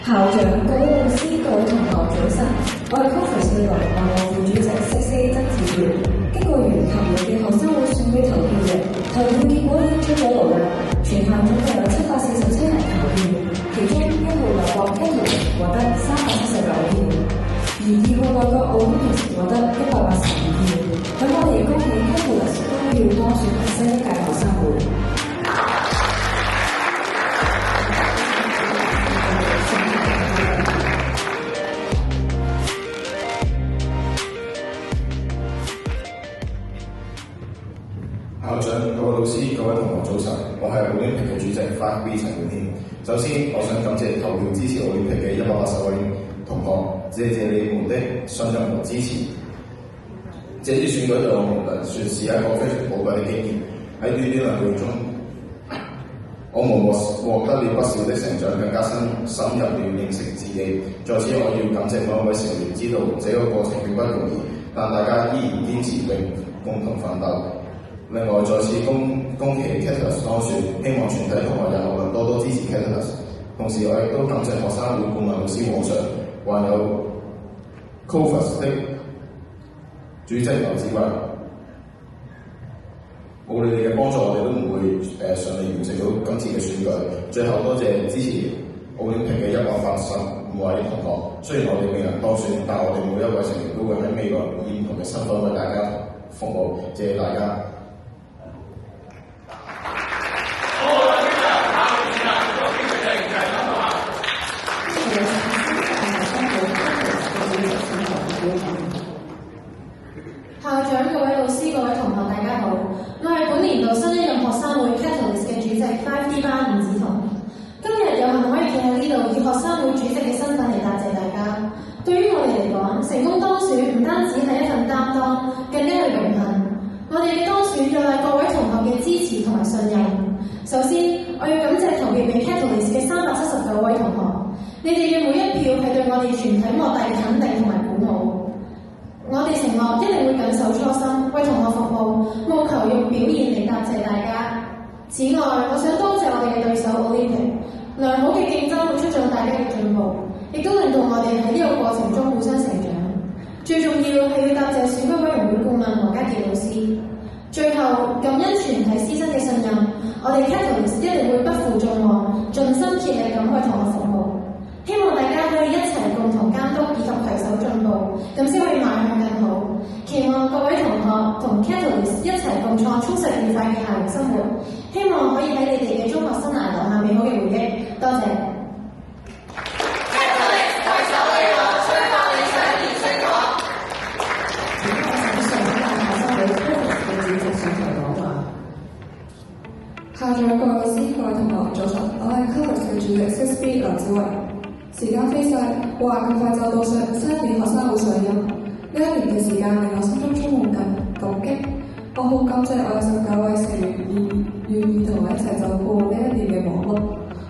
校長、各位老師、各位同學，早晨！我係 Conference 未來項目副主席 6A 曾志耀。經過完琴日嘅學生會選舉投票日，投票結果已經出咗爐啦。全校總共有747人投票，其中1號內閣一號獲得379票，而2號內閣奧運獲得182票。咁我哋恭喜 Catalyst 高票當選新一屆學生會。校長、各位老師、各位同學，早晨！我係奧林匹克主席 5B 陳冠軒。首先，我想感謝投票支持奧林匹克嘅180位同學，謝謝你們的信任和支持。這次選舉對我們算是一個非常寶貴嘅經驗。喺短短2個月中，我們獲得了不少的成長，更加深入了認識自己。在此，我要感謝每一位成員，知道這個過程並不容易，但大家依然堅持並共同奮鬥。另外，再次恭喜 Catalyst 當選，希望全體同學日後能多多支持 Catalyst。同時，我亦都感謝學生會顧問老師黃 Sir， 還有 COFUS 的主席劉子偉。冇你哋嘅幫助，我哋都唔會順利完成到今次嘅選舉。最後，多謝支持奧林匹克嘅185位同學。雖然我哋未能當選，但我哋每一位成員都會喺未來以唔同嘅身份為大家服務。謝謝大家。校長、各位老師、各位同學，大家好！我係本年度新一任學生會 Catalyst 嘅主席 5D 班伍子彤。今日有幸可以企喺呢度，以學生會主席嘅身份嚟答謝大家。對於我哋嚟講，成功當選唔單止係一份擔當，更加係榮幸。我哋嘅當選有賴各位同學嘅支持同埋信任。首先，我要感謝投票俾 Catalyst 嘅379位同學，你哋嘅每一票係對我哋全體莫大嘅肯定同埋鼓舞。我哋承諾一定會緊守初心，為同學服務，務求用表現嚟答謝大家。此外，我想多謝我哋嘅對手奧林匹克，良好嘅競爭會促進大家嘅進步，亦都令到我哋喺呢個過程中互相成長。最重要係要答謝選舉委員會顧問黃家傑老師。最後，感恩全體師生嘅信任，我哋 Catalyst 一定會不負眾望，盡心竭力咁為同學服務。希望大家可以一齊共同監督以及攜手進步，咁先可以邁向更好。期望各位同學同 Catalyst 一齊共創充實愉快嘅校園生活，希望可以喺你哋嘅中學生涯留下美好嘅回憶。多謝。Catalyst 攜手你我，催發理想而升學。校長、各位老師、各位同學，早晨！我係 Catalyst 嘅主席 6B 劉子維。時間飛逝，哇！咁快就到新一年學生會上任。呢1年嘅時間令我心中充滿感激。我好感謝我有19位成員願意同我一齊走過呢1年嘅忙碌。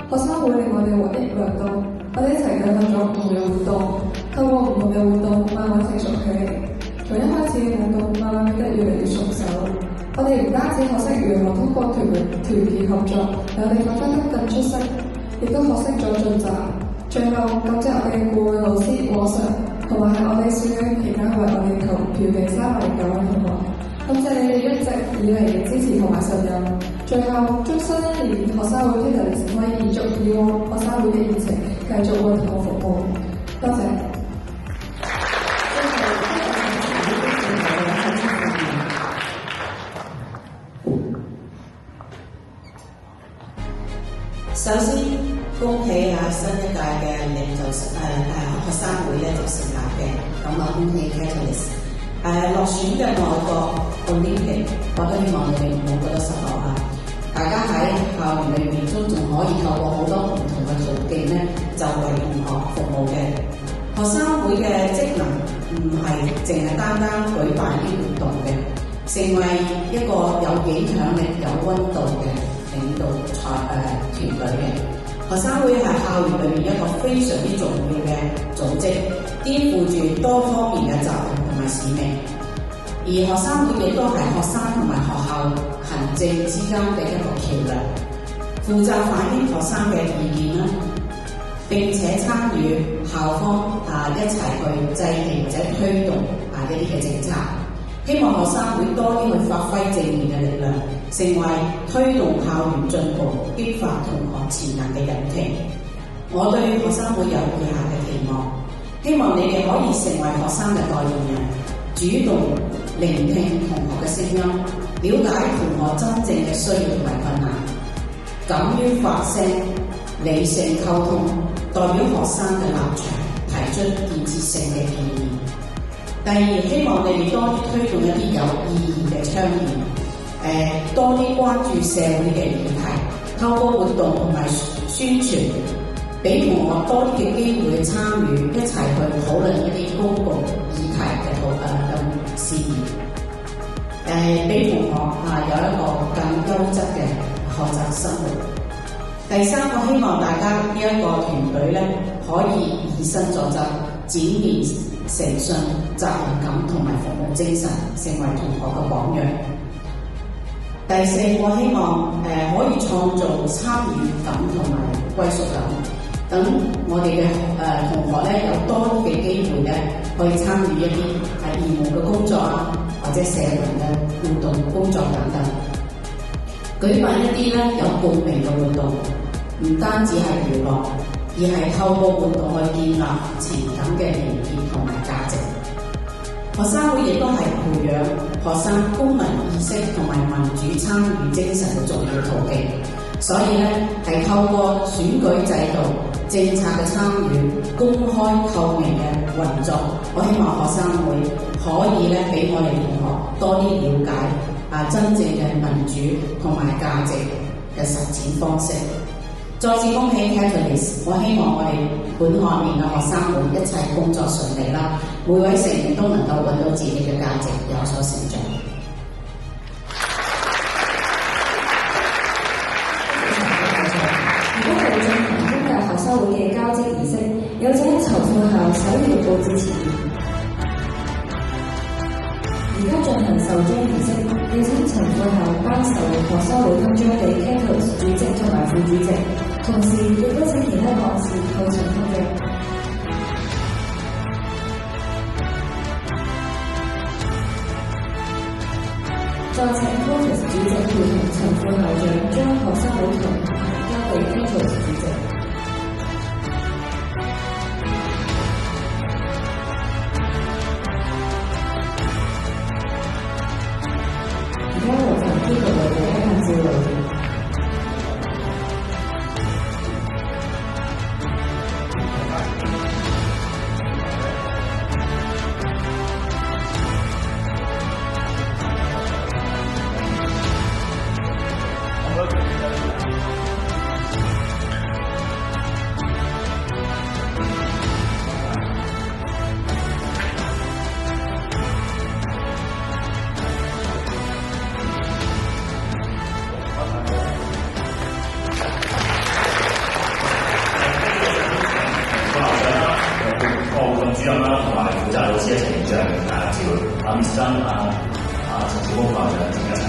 學生會令我哋獲益良多，我哋一齊舉辦咗唔同嘅活動，透過唔同嘅活動慢慢成熟起嚟。從一開始嘅活動慢慢變得越嚟越熟手。我哋唔單止學識如何通過團結合作，讓我哋發揮得更出色，亦都學識咗進習。最後，感謝我哋嘅顧問老師黃 Sir， 同埋喺我哋選舉期間為我哋投票嘅309位同學。感謝你哋一直以嚟嘅支持同埋信任。最後，祝新一年學生會 Catalyst 可以延續以往學生會嘅熱情，繼續為同學服務。多謝。首先，恭喜新一屆嘅領袖學生會咧就成立嘅，咁啊恭喜 Catalyst。落選嘅外國奧林匹克，我都希望你哋唔好覺得失落啊！大家喺校園裏面都仲可以透過好多唔同嘅途徑咧，就為同學服務嘅。學生會嘅職能唔係淨係單單舉辦啲活動嘅，成為一個有影響力、有溫度嘅領導團隊嘅。學生會係校園裏面一個非常之重要嘅組織，肩負住多方面嘅責任同埋使命。而學生會亦都係學生同埋學校行政之間嘅一個橋梁，負責反映學生嘅意見啦，並且參與校方一齊去制定或者推動一啲嘅政策。希望學生會多啲去發揮正面嘅力量，成為推動校園進步、激發同學潛能嘅引擎。我對學生會有以下嘅期望，希望你哋可以成為學生嘅代言人，主動聆聽同學嘅聲音，了解同學真正嘅需要同埋困難，敢於發聲，理性溝通，代表學生嘅立場，提出建設性嘅建議。第二，希望你哋多啲推動一啲有意義嘅倡議，多啲關注社會嘅議題，透過活動同埋宣傳，俾同學多啲嘅機會去參與，一齊去討論一啲公共議題嘅事宜，俾同學有一個更優質嘅學習生活。第三，我希望大家呢一個團隊咧可以以身作則，展現誠信、責任感同埋服務精神，成為同學嘅榜樣。第四，我希望可以創造參與感同埋歸屬感，等我哋嘅同學咧有多啲嘅機會咧，可以參與一啲義務嘅工作或者社團嘅互動工作等等，舉辦一啲咧有共鳴嘅活動，唔單止係娛樂，而係透過活動去建立情感嘅連結同埋價值。學生會亦都係培養學生公民意識同埋民主參與精神嘅重要途徑。所以咧，係透過選舉制度、政策嘅參與、公開透明嘅運作，我希望學生會可以咧俾我哋同學多啲了解真正嘅民主同埋價值嘅實踐方式。再次恭喜 Catalyst， 我希望我哋本學年嘅學生會一切工作順利啦，每位成員都能夠揾到自己嘅價值，有所成長。如果係進行今日學生會嘅交職儀式，有請籌款校首要報至前面。而家進行授章儀式，有請籌款校頒授學生會勳章俾 Catalyst 主席同埋副主席。同時，亦都請其他幹事到場勳章。再請 Catalyst 主席陪同陳副校長將學生會銅牌交俾 Catalyst 主席。而家由陳副校長為大家拍照留念。主任啦，同埋負責老師嘅程序長趙Miss曾陳小峰校長同一齊。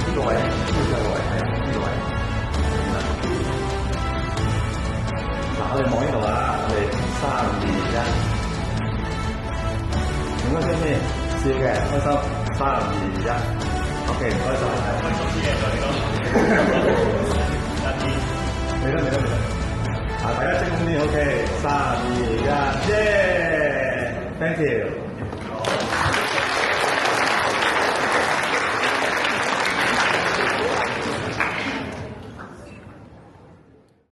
呢個位，係啊，呢個位。嗱，我哋望呢度啦，我哋3、2、1。點樣先？試嘅，開心。3、2、1 ，OK，唔該晒。開心啲嘅，就嚟啦。大家精啲 ，OK。3、2、1，耶 ！Thank you。